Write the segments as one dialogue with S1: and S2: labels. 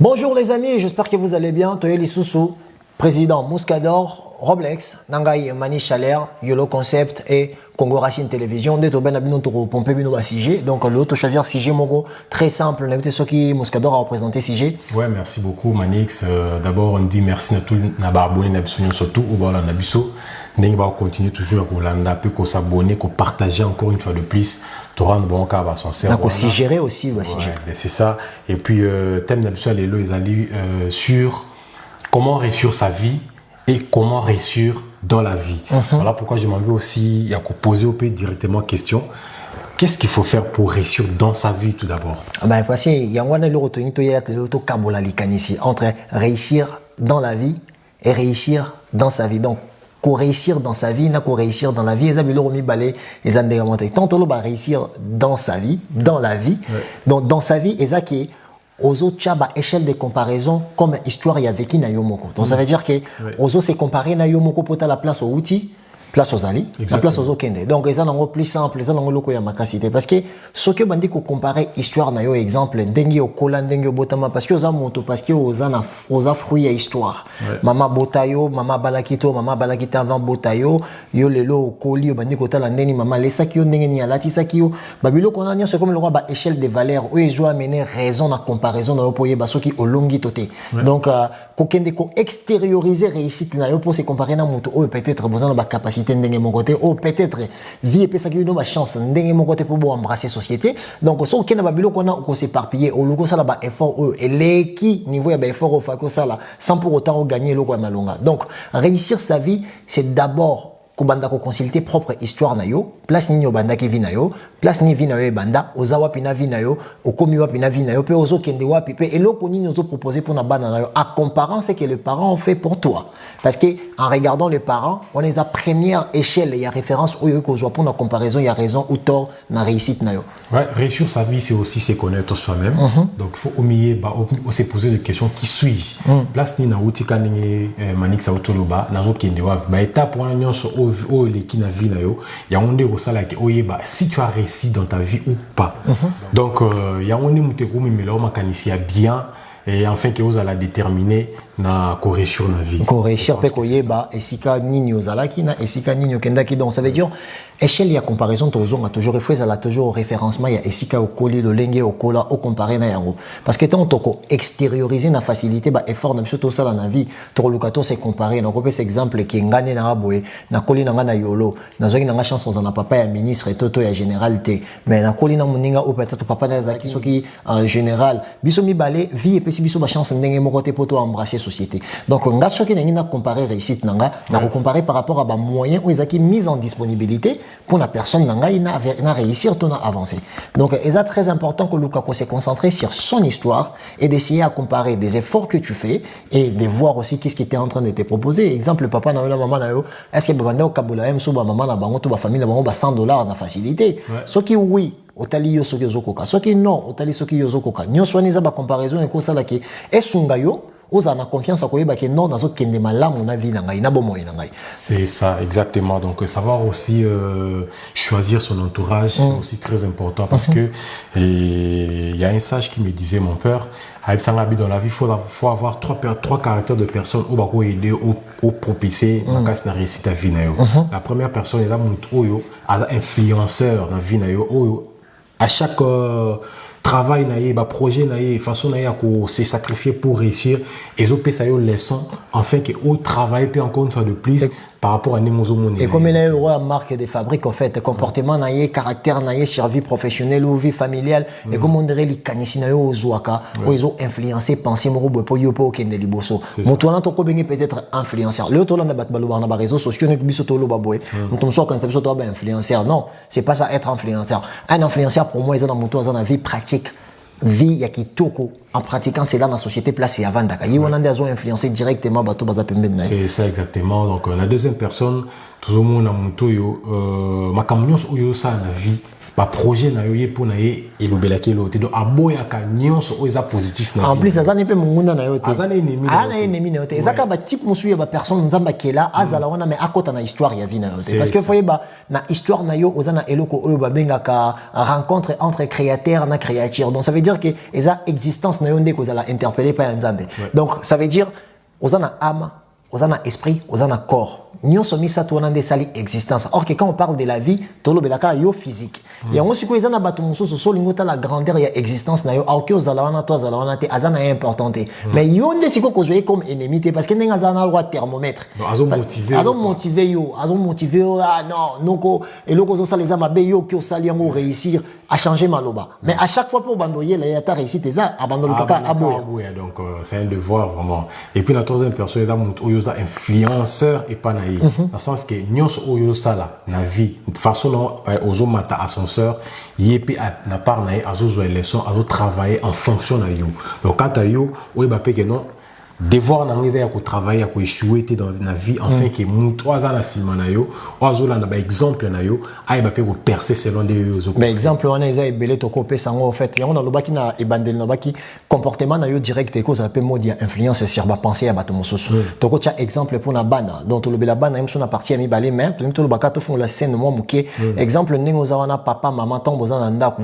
S1: Bonjour les amis, j'espère que vous allez bien. Toyeli Soussou, président Mouscador, Roblex, Nangai Mani Chaler, Yolo Concept et Congo Racine Télévision. Dès to ben abino to pomper bino ba CG. Donc l'autre choisir CG Mogo, très simple. N'importe ce qui Mouscador a représenté CG.
S2: Ouais, merci beaucoup Manix. D'abord on dit merci à tout naba abonné nabisonyo surtout ou voilà nabiso. N'engi va continuer toujours à Rolanda peu qu'on s'abonner, qu'on partager encore une fois de plus. Torrent bon cas va s'en servir.
S1: Donc aussi gérer aussi
S2: ouais, c'est ça. Et puis thème nabiso les lois ils sur comment réussir sa vie et comment réussir dans la vie. Voilà pourquoi je m'en vais aussi, il y a qu'à poser au pays directement question. Qu'est-ce qu'il faut faire pour réussir dans sa vie tout d'abord?
S1: Ben, parce qu'il y a un autre entre réussir dans la vie et réussir dans sa vie. Donc, qu'on réussir dans sa vie, n'a qu'on réussir dans la vie, ils ont mis balai, ils ont démontré. Tant on va réussir dans sa vie, dans la vie, ouais. Donc dans sa vie, ils ont qui aux autres chaba échelle de comparaison comme histoire il y a vécu na yomoko. Donc ça veut dire que aux autres c'est comparé na yomoko pour la place au outil, place aux ali, la place aux okende. Donc ils ont plus simple, ils ont loko ya makasité parce que ce que bandi ko comparer histoire na yo exemple dengue au kola dengue au botama parce que aux amonto parce que aux a fruit ya histoire. Ouais. Mama botayo, mama balakito avant botayo, yo lelo au koli bandi ko tala ndeni mama lesaki yo ndenge ni alati saki yo babilo ko na c'est comme le roi ba échelle de valeurs où ils jouent amener raison na comparaison na yo poye ba soki olongi toté. Donc ko kende ko extérioriser réussite na yo pour se comparer na moto ou peut-être besoin ba capacité ndenge mon côté ou peut-être vie et pesa qui ma chance ndenge mon côté pour embrasser société. Donc so kena babilo ko na ko s'éparpiller au logo ça là ba effort et les qui niveau ya ba effort au fako ça là sans pour autant gagner le quoi malonga. Donc réussir sa vie c'est d'abord kubanda ko consulter propre histoire na yo place ni banda ki vi na yo place ni vi na yo banda ozawa pina vi na yo okomi wa pina vi na yo pe ozo kende wa pe eloko ni ozo proposer pour na bana na yo à comparant ce que les parents ont fait pour toi parce que en regardant les parents on est à première échelle il y a référence au yo ko zo pour na comparaison il y a raison ou tort na réussite na yo.
S2: Ouais, réussir sa vie c'est aussi se connaître soi-même. Donc il faut oublier bah se poser des questions qui suis place ni na utika ni manix autoloba na zo kende wa ba étape pour nyonso oh les qui na vie na yo ya onde ko sala ke oyeba si tu as réussi dans ta vie ou pas. Donc ya onde muteko mimela o makanisi bien et enfin que vous allez déterminer na correction na vie.
S1: Correction pe koyeba esika nini ozalaki na esika nini okendaki donc ça veut dire échelle ya comparaison toujours a toujours refait la toujours référencement ya esika okoli le lenge okola o comparer na yango parce que tant toko extérioriser na facilité ba effort na biso sala na vie to lukato se comparer na ko pe exemple ki ngane na boye na koli na ngana yolo na zoki na chance on na papa ya ministre toto ya généralité mais na koli na moninga ou peut-être papa na zaki soki en général biso mi balé vie et puis biso ba chance ndenge mo côté poto embrasser société. Donc on a ce qui n'a comparé réussite nanga, n'a comparé par rapport à ba moyens où ils ont mis en disponibilité pour la personne nanga il n'a réussir ton avancé. Donc c'est très important que Lukaku s'est concentré sur son histoire et d'essayer à comparer des efforts que tu fais et de voir aussi qu'est-ce qui était en train de te proposer. Exemple papa na maman na yo, est-ce que banda au Kabula m so ba maman na bango to ba famille na bango ba $100 na facilité. Ce qui oui otali yo soki yozokoka soki non otali soki yozokoka nyonso wana eza ba comparaison ekosala ke esunga yo oza na confiance à koyeba ke non nazo kende malamu na vie na ngai na bomoyi na ngai.
S2: C'est ça exactement donc savoir aussi choisir son entourage c'est aussi très important parce que il y a un sage qui me disait mon père avec sangabi dans la vie faut avoir trois caractères de personnes au bako aider au propulser makas na réussite ta vie na yo. La première personne est là mon oyo as influenceur na vie na yo oyo à chaque travail naïe, projet naïe, façon naïe à se sacrifier pour réussir et je peux ça une leçon enfin que au travail peut encore une fois de plus par rapport à Nemozo Moné.
S1: Et comme il y a une marque des fabriques en fait, comportement naïe, caractère naïe sur vie professionnelle ou vie familiale et comme on dirait les canissi naïe aux ouaka où ils ont influencé pensée moro pour yopo kende liboso. Moutouana to ko bengi peut-être influenceur. Le tolan na bat balouar na réseaux sociaux ne biso to lo baboé. Mouton so quand ça biso to ba influenceur. Non, c'est pas ça être influenceur. Un influenceur pour moi ils ont dans mouton dans la vie pratique. Vie ya kitoko en pratiquant cela dans la société place et avant d'aka yi on a influencé directement bato baza pembe na.
S2: C'est ça exactement donc la deuxième personne tout le monde a muto yo makamnyos oyo ça na vie ba projet na yo ye pour na ye et l'obelaki l'autre donc aboya ka nyonso o eza positif na
S1: en plus ça n'est pas munguna na yote
S2: azana ennemi
S1: ana ennemi na yote ezaka ba type musuye ba personne nzamba kela azala wana mais akota na histoire ya vie na yote parce que foye ba na histoire na yo ozana eloko oyo ba bengaka rencontre entre créateur na créature donc ça veut dire que eza existence na yo ndeko zala interpellé par nzambe donc ça veut dire ozana âme ozana esprit ozana corps nyonso misato wana nde sali existence or que quand on parle de la vie tolobelaka yo physique yango sikoyo eza na bato mosusu solingo ta la grandeur ya existence na yo aoki ozala wana to azala wana te aza na important te mais yo nde sikoyo kozwa comme ennemi te parce que ndenge aza na loi thermomètre azo motiver yo ah non noko eloko ozosala eza mabe yo ki osali yango réussir à changer maloba mais à chaque fois pour bandoyer la yata réussite eza abandonner kaka aboya
S2: donc c'est un devoir vraiment et puis la troisième personne là oyoza influenceur et pas naïe dans le sens que nyonso oyo sala na vie de façon non ozo mata ascenseur yepi na part naïe azo jouer leçon azo travailler en fonction na yo donc quand yo oyo ba pe que non devoir na ngi ya ko travailler ko échouer dans la vie enfin que muto aza na sima na yo ozola na ba exemple na yo ay ba pe ko percer selon des yo
S1: mais exemple on a ebele to ko pesa ngo en fait yango na lobaki na ebandel na baki comportement na yo direct et cause appelle mode influence sur ba pensée ya bato mosusu to ko tia exemple pour na bana donc to lobela bana même sur na partie mi balé mais to lobaka to font la scène moi muke exemple ndenge ozawana papa maman tant boza na ndaku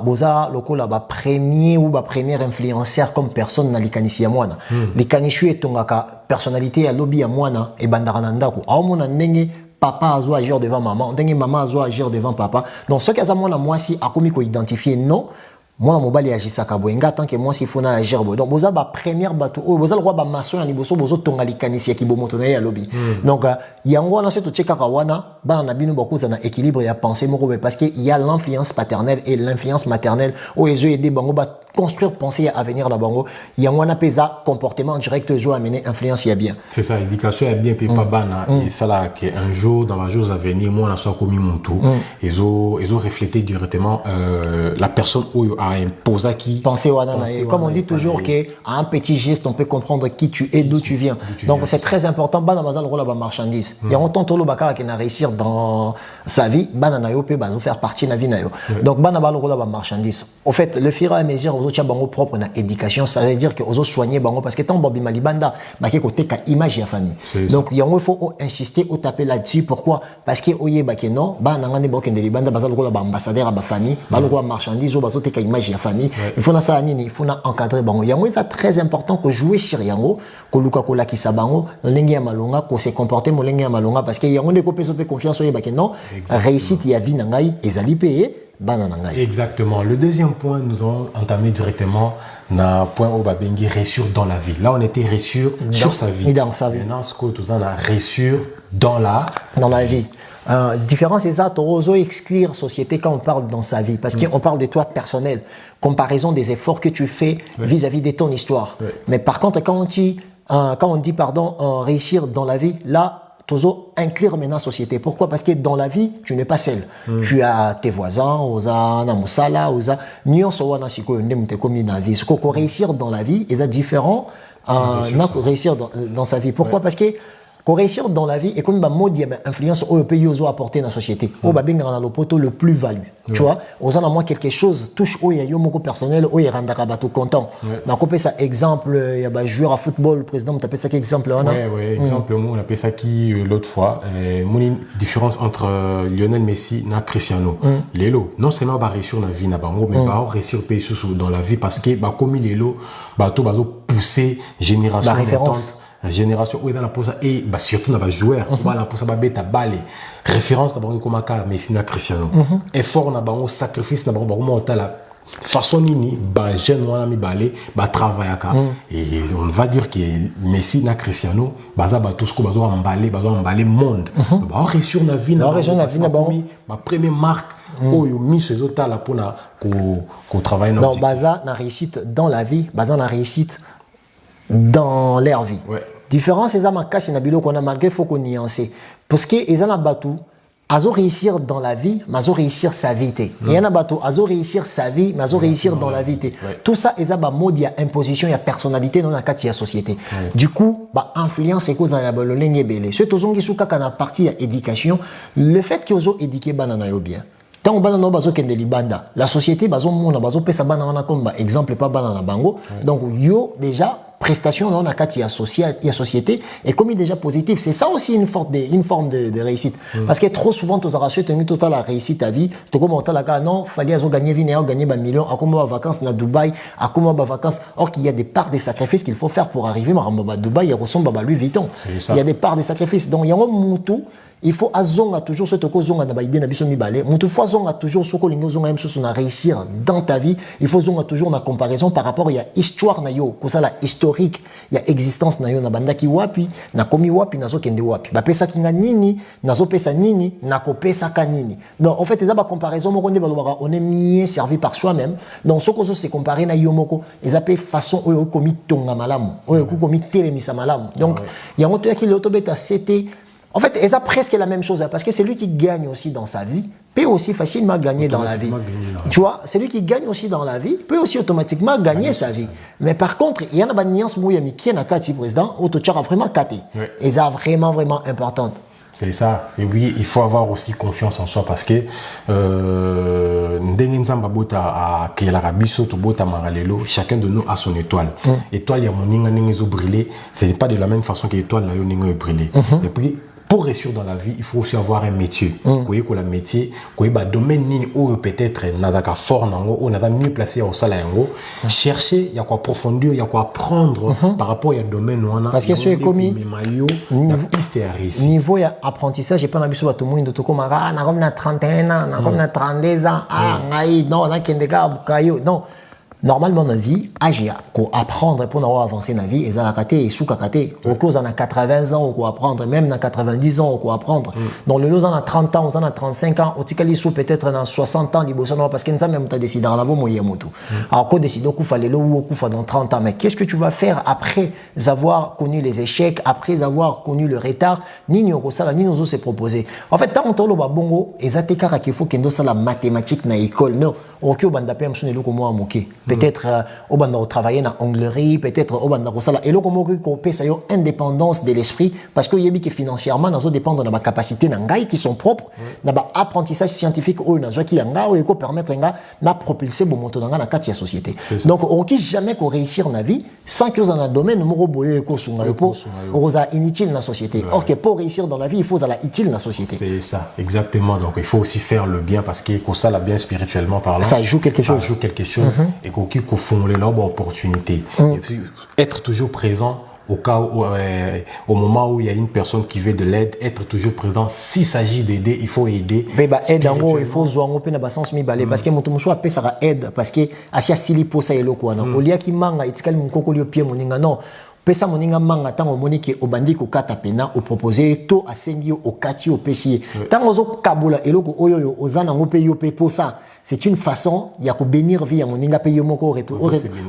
S1: boza lokola ba premier ou ba première influenceur comme personne na likanisi ya mwana likanisi etongaka personnalité ya lobby ya mwana e bandaka na ndako aomona ndenge papa azo agir devant maman ndenge maman azo agir devant papa donc ce qu'aza mwana mwasi akomi ko identifier non mwana mobali agisaka boye nga tant que mwasi fona agir boye donc boza ba première bato o boza le roi ba maçon ya liboso bozo tonga likanisi ya kibomoto na ya lobby donc yango wana surtout chekaka wana ba na bino bakuza na équilibre ya pensée moko parce que il y a l'influence paternelle et l'influence maternelle o ezo aider bango ba construire pensée à avenir la bango yango wana pesa comportement direct jo amener influence ya bien
S2: c'est ça éducation ya bien pe pas bana et ça là que un jour dans les jours à venir moi na soit commis mon tout ezo refléter directement la personne où a imposé qui
S1: penser wana comme on dit toujours que à un petit geste on peut comprendre qui tu es d'où tu viens donc c'est très important bana bazal rola ba marchandise yango tonto lo bakala qui na réussir dans sa vie bana na yo pe bazo faire partie na vie na yo donc bana balo rola ba marchandise au fait le fur et à mesure ozo tia bango propre na éducation ça veut dire que ozo soigner bango parce que tant bobi malibanda ba ke côté ka image ya famille donc yango il faut insister ou taper là-dessus pourquoi parce que oye ba ke non bana ngane ba kende libanda bazal rola ba ambassadeur ba famille balo rola marchandise o bazo te ka image ya famille il faut na ça nini il faut na encadrer bango yango c'est très important que jouer sur yango ko luka ko la kisa bango ndenge ya malonga ko se comporter molenge ya malonga parce que yango ne ko peso pe confiance oye ba ke non réussite ya vie na ngai ezali pe
S2: exactement. Le deuxième point, nous allons entamer directement dans point où Babengi réussir dans la vie. Là, on était réussir sur sa vie.
S1: Dans sa vie.
S2: Maintenant, ce que nous allons réussir dans la
S1: vie. Différence, c'est ça, tu dois exclure société quand on parle dans sa vie. Parce qu'on parle de toi personnel. Comparaison des efforts que tu fais vis-à-vis de ton histoire. Mais par contre, quand on dit réussir dans la vie, là, toujours inclure maintenant société. Pourquoi? Parce que dans la vie, tu n'es pas seul. Tu as tes voisins, oza na musala, oza nyonso wana siko ndemte komi na vie. Ce qu'on réussir dans la vie, est différent réussir dans sa vie. Pourquoi? Parce que qu'on réussir dans la vie et comme mode influence au pays aux apporter dans la société. Au babinga dans le poteau le plus value. Tu vois, aux en a moins quelque chose touche au yayo moko personnel au rendre bateau content. Donc on peut ça exemple il y a joueur à football président on appelle ça quel exemple là.
S2: Ouais, exemple on appelle ça qui l'autre fois mon différence entre Lionel Messi et Cristiano. Lelo non seulement va réussir dans la vie na bango mais va réussir pays dans la vie parce que bah comme Lelo bateau pousser génération
S1: la référence
S2: la génération où est dans la pose et bah surtout dans les joueurs on va la pose ba beta balé référence d'abord comme aka Messi na Cristiano effort na bango sacrifice na bango monta la façon nini ba jeune wana mi balé ba travail aka et on va dire que Messi na Cristiano baza ba tout ce que bazo emballer monde ba réussir na vie na ma première marque oyo mis ces autres là pour na ko travailler na
S1: donc baza na réussite dans la vie baza na réussite dans leur vie. Différence c'est ça ma casse na bilo qu'on a malgré faut qu'on nuancer parce que ils en a battu azo réussir dans la vie mais azo réussir sa vie té il y en a battu azo réussir sa vie mais azo réussir dans la vie té tout ça ils a ba mode ya imposition ya personnalité dans la kati ya société du coup ba influence et cause na ba lolenge belé ce tozongi suka kana partie ya éducation le fait que ozo éduquer banana yo bien tant bana no bazo kende libanda la société bazo mona bazo pesa bana wana comme exemple pas bana na bango donc yo déjà prestation dans la société est commis déjà positif. C'est ça aussi une forme de réussite. Parce que trop souvent, tu as reçu total la réussite à vie. Tu as la non, fallait gagner gagner des millions, à comment vacances à Dubaï, à comment vacances. Or qu'il y a des parts de sacrifices qu'il faut faire pour arriver à Dubaï, il ressemble à Louis Vuitton. Il y a des parts de sacrifices. Donc il y a un moutou. Il faut azonga toujours ce que zonga na baïdé na biso mibale. Mutu fois zonga toujours ce que lingo zonga même chose na réussir dans ta vie. Il faut zonga toujours na comparaison par rapport il y a histoire na yo, ko ça la historique, il y a existence na yo na bandaki wapi, na komi wapi na zo kende wapi. Ba pesa kinga nini, na zo pesa nini, na ko pesa ka nini. Donc en fait ça ba comparaison moko nde balobaka on est mieux servi par soi-même. Donc ce que se comparer na yo moko, ils appellent façon oyo komi tonga malamu, oyo komi telemisa malamu. Donc il y a moto qui l'autobeta c'était en fait, c'est presque la même chose, parce que c'est lui qui gagne aussi dans sa vie, peut aussi facilement gagner dans la vie. Tu vois, c'est lui qui gagne aussi dans la vie, peut aussi automatiquement gagner sa vie. Mais par contre, il y a une nuance qui est dans le président, où tu as vraiment caté. Et c'est vraiment, vraiment importante.
S2: C'est ça. Et oui, il faut avoir aussi confiance en soi parce que chacun de nous a son étoile. Étoile, il y a mon ninga brûlé. Ce n'est pas de la même façon que l'étoile n'a brûlé. Et puis, pour réussir dans la vie, il faut aussi avoir un métier. Vous que le métier, que le domaine où peut-être n'a pas fort, on a mieux placé au salaire. Chercher, il y a quoi approfondir, il y a quoi apprendre par rapport au domaine où on a.
S1: Parce que c'est comme
S2: niveau
S1: apprentissage, j'ai pas l'habitude de tout le monde de comme on a 31 ans, on a 32 ans, non, on a non. Normalement dans la vie, agir, qu'on apprendre pour avancer dans la vie, et ça la caté et sous caté. Au cause on a 80 ans, on peut apprendre, même dans 90 ans, on peut apprendre. Donc le lot on a 30 ans, on a 35 ans, au tikali sous peut-être dans 60 ans, parce que nous même t'as décidé dans la bonne moyen moto. Alors qu'on décide qu'on fallait le ou qu'on dans 30 ans, mais qu'est-ce que tu vas faire après avoir connu les échecs, après avoir connu le retard, ni nous ça, ni nous se proposer. En fait, tant on t'en va bongo, et ça t'es qu'il faut qu'il y ait la mathématique dans l'école, non. Ok, au banda PM son elo comme moi moqué. Peut-être au banda travailler dans l'onglerie, peut-être au banda ça là. Et là comme qu'on peut ça indépendance de l'esprit parce que yebi que financièrement nous dépendre de ma capacité n'angai qui sont propres, na ba apprentissage scientifique ou na qui anga ou ko permettre nga na propulser bon moto dans la quatre société. Donc on qui jamais qu'on réussir dans la vie sans que dans un domaine moko boye ko sunga po oza inutile dans la société. Or que pour réussir dans la vie, il faut la utile dans la société.
S2: C'est ça, exactement. Donc il faut aussi faire le bien parce que ça la bien spirituellement parlant.
S1: Ça joue quelque chose.
S2: Ça joue quelque chose et qu'on fondre leur opportunité. Et puis, être toujours présent au cas où, au moment où il y a une personne qui veut de l'aide, être toujours présent. S'il s'agit d'aider, il faut aider.
S1: Aide en gros, il faut jouer en open sens mi balé parce que mon tomo choix ça aide parce que asia silipo ça elo quoi non. Olia ki manga itikali mukoko lio pie moninga non. Pesa moninga manga tango moniki obandi ko kata pena o proposer to asengi o kati o pesi. Tango zo kabula eloko oyo ozana ngope yo pe pour ça. C'est une façon, il y a que bénir vie à mon inga paye moko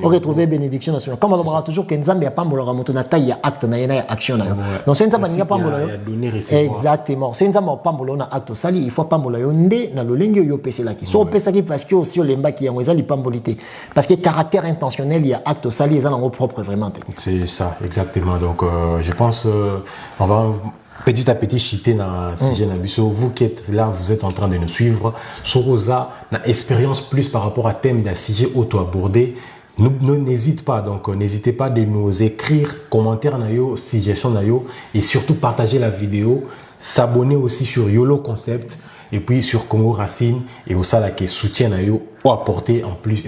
S1: retrouver bénédiction nationale. Comme on aura toujours que Nzambe a pas mbolo ramoto na taille ya acte na yena action na yo. Donc c'est Nzambe ninga pas mbolo. Exactement. C'est Nzambe pas mbolo na acte sali, il faut pas mbolo yo nde na lolenge yo pesa la qui. So pesa qui parce que aussi lemba qui yango ezali pas mbolité. Parce que caractère intentionnel il y a acte sali ezala ngo propre vraiment.
S2: C'est ça exactement. Donc je pense on va petit à petit chiter dans CG Nabiso. Vous qui êtes là, vous êtes en train de nous suivre. Sorosa, na expérience plus par rapport à thème d'un sujet auto-abordé. N'hésitez pas, donc n'hésitez pas de nous écrire commentaires nayo, suggestions nayo et surtout partager la vidéo. S'abonner aussi sur YOLO Concept et puis sur Congo Racine et au Sala qui soutient nayo ou apporter en plus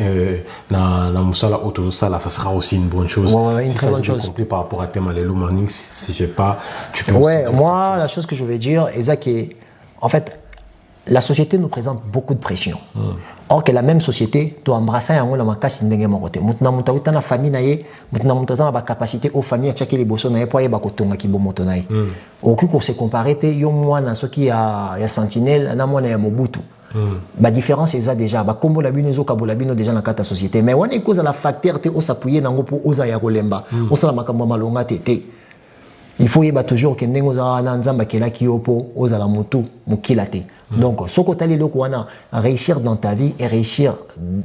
S2: dans Moussala autour ça sera aussi une bonne chose.
S1: Une très bonne chose.
S2: Complet par rapport à thème Alelo Morning si j'ai pas tu peux
S1: moi la chose que je vais dire est que en fait la société nous présente beaucoup de pression. Or que la même société doit embrasser un rôle dans ma casse ndenge morote. Mutna mutaouta na famille naie, mutna mutaouta na capacité aux familles à checker les bosso naie pour y bakotonga ki bomoto naie. Au coup qu'on se comparer te yo moi na ce qui a sentinelle na moi na Mobutu. La différence c'est ça déjà. Ba kombo la bino zo kabola bino déjà na kata société. Mais on est cause à la facteur te o s'appuyer nango pour oza ya kolemba. O sala makambo malonga te. Il faut y toujours que ndenge oza na nzamba kelaki yo po oza la motu mukila te. Donc, ce que tu as réussir dans ta vie et réussir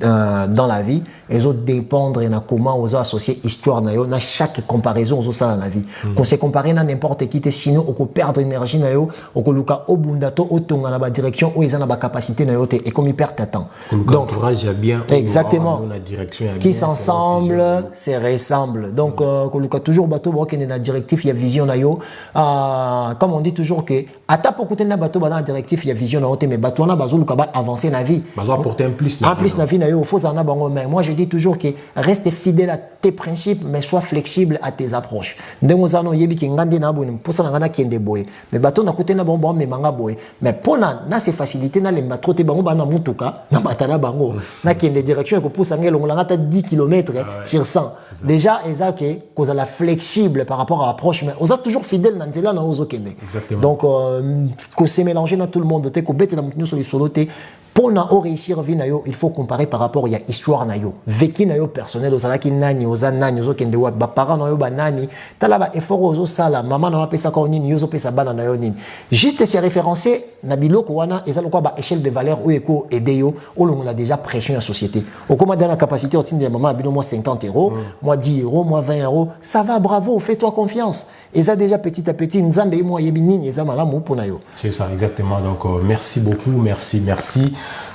S1: dans la vie, ils ont dépendre de comment ils ont associé histoire dans chaque comparaison aux ça dans la vie. Quand c'est comparé à n'importe qui, sinon on peut perdre énergie na yo, on peut luka au bundato au tonga na ba direction où ils ont la capacité na yo et comme ils perdent temps.
S2: Donc, entourage a bien.
S1: Exactement.
S2: La direction
S1: qui s'ensemble, c'est ressemble. Donc, on luka toujours bateau qui est dans la directive, il y a vision na yo. Comme on dit toujours que à ta pour côté na bateau dans la directive, il y a vision na yo, mais bateau na bazo luka ba avancer na vie.
S2: Bazo apporter un plus
S1: na vie na yo, faut en avoir mais moi je dis toujours que reste fidèle à tes principes mais sois flexible à tes approches. Ndenge ozano yebi ki ngande na bo pour ça na kende boy. Mais bateau na côté na bon mais manga boy. Mais pour na ces facilités na les bateau te bango ba na mutuka na batana bango. Na kende direction ko poussa ngelo ngata 10 km sur 100. Déjà eza que cause la flexible par rapport à l'approche mais osa toujours fidèle na nzela na ozo kende. Donc que c'est mélangé dans tout le monde te ko bete na mutinu sur les soloté. Pour réussir vie na yo, il faut comparer par rapport à histoire na yo, vécu na yo personnel, osala ki nani, oza nani, ozo kende wat, ba parents na yo ba nani, tala ba effort ozo sala, maman na pesa ko nini, yo zo pesa bana na yo nini. Juste se référencer na biloko wana, ezalo kwa ba échelle de valeur ou eko aider yo, o longo na déjà pression la société. Au comment dans la capacité au de maman abino moi 50 €, moi 10 €, moi 20 €, ça va bravo, fais-toi confiance. Et ça déjà petit à petit, nzambe moi yebi nini, eza malamu pour na yo.
S2: C'est ça exactement. Donc merci beaucoup, merci.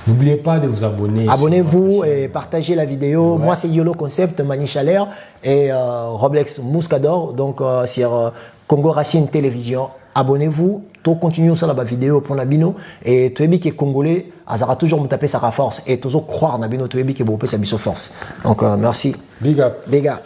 S2: N'oubliez pas de vous abonner.
S1: Abonnez-vous et partagez la vidéo. Ouais. Moi, c'est YOLO Concept, Mani Chalère et Roblex Mouscador, donc sur Congo Racine Télévision. Abonnez-vous, tout continue sur la vidéo pour la bino et tu es bien que Congolais, Azara toujours me taper sa force et toujours croire na bino tu es bien que vous pouvez sa force. Donc merci.
S2: Big up.
S1: Big up.